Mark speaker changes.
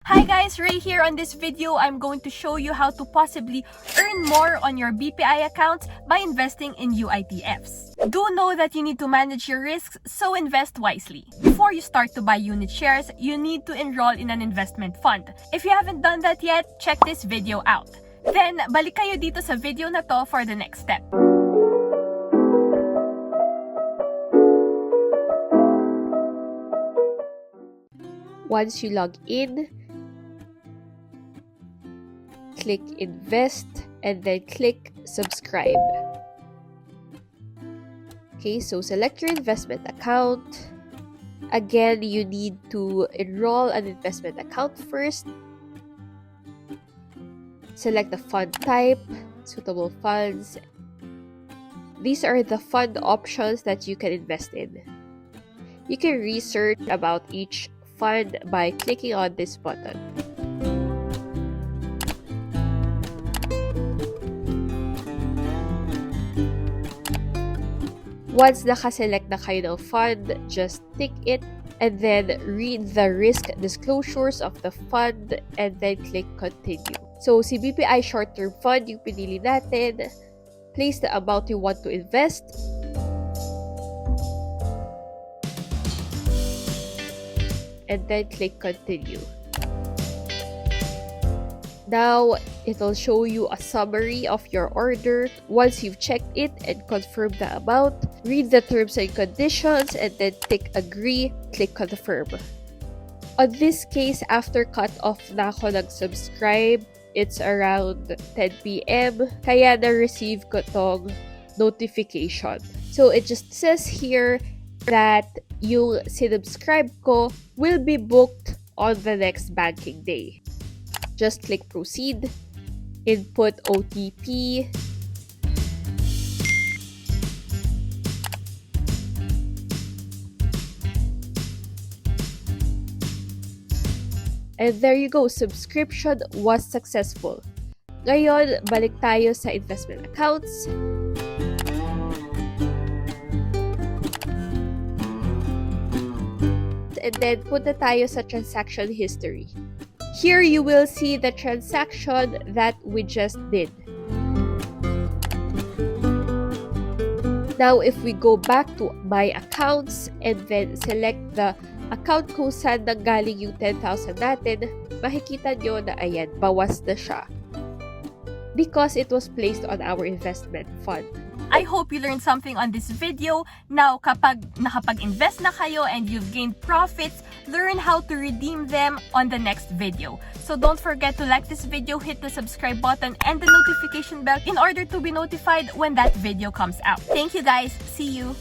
Speaker 1: Hi guys, Ray here. On this video, I'm going to show you how to possibly earn more on your BPI account by investing in UITFs. Do know that you need to manage your risks, so invest wisely. Before you start to buy unit shares, you need to enroll in an investment fund. If you haven't done that yet, check this video out. Then, balik kayo dito sa video na to for the next step.
Speaker 2: Once you log in, click invest and then click subscribe. Okay, so select your investment account. Again, you need to enroll an investment account first. Select the fund type, suitable funds. These are the fund options that you can invest in. You can research about each fund by clicking on this button. Once nakaselect na kayo ng fund, just tick it and then read the risk disclosures of the fund and then click continue. So, si BPI short-term fund yung pinili natin. Place the amount you want to invest. And then click continue. Now, it'll show you a summary of your order. Once you've checked it and confirmed the amount, read the terms and conditions and then tick agree, click confirm. On this case, after cut-off na ako nag-subscribe, it's around 10 p.m. Kaya na-receive ko tong notification. So, it just says here that yung sinubscribe ko will be booked on the next banking day. Just click proceed, input OTP, and there you go, subscription was successful. Ngayon, balik tayo sa investment accounts. And then, punta tayo sa transaction history. Here, you will see the transaction that we just did. Now, if we go back to My Accounts and then select the account kung saan nanggaling yung 10,000 natin, makikita nyo na ayan, bawas na siya. Because it was placed on our investment fund.
Speaker 1: I hope you learned something on this video. Now, kapag nakapag-invest na kayo and you've gained profits, learn how to redeem them on the next video. So don't forget to like this video, hit the subscribe button and the notification bell in order to be notified when that video comes out. Thank you guys. See you.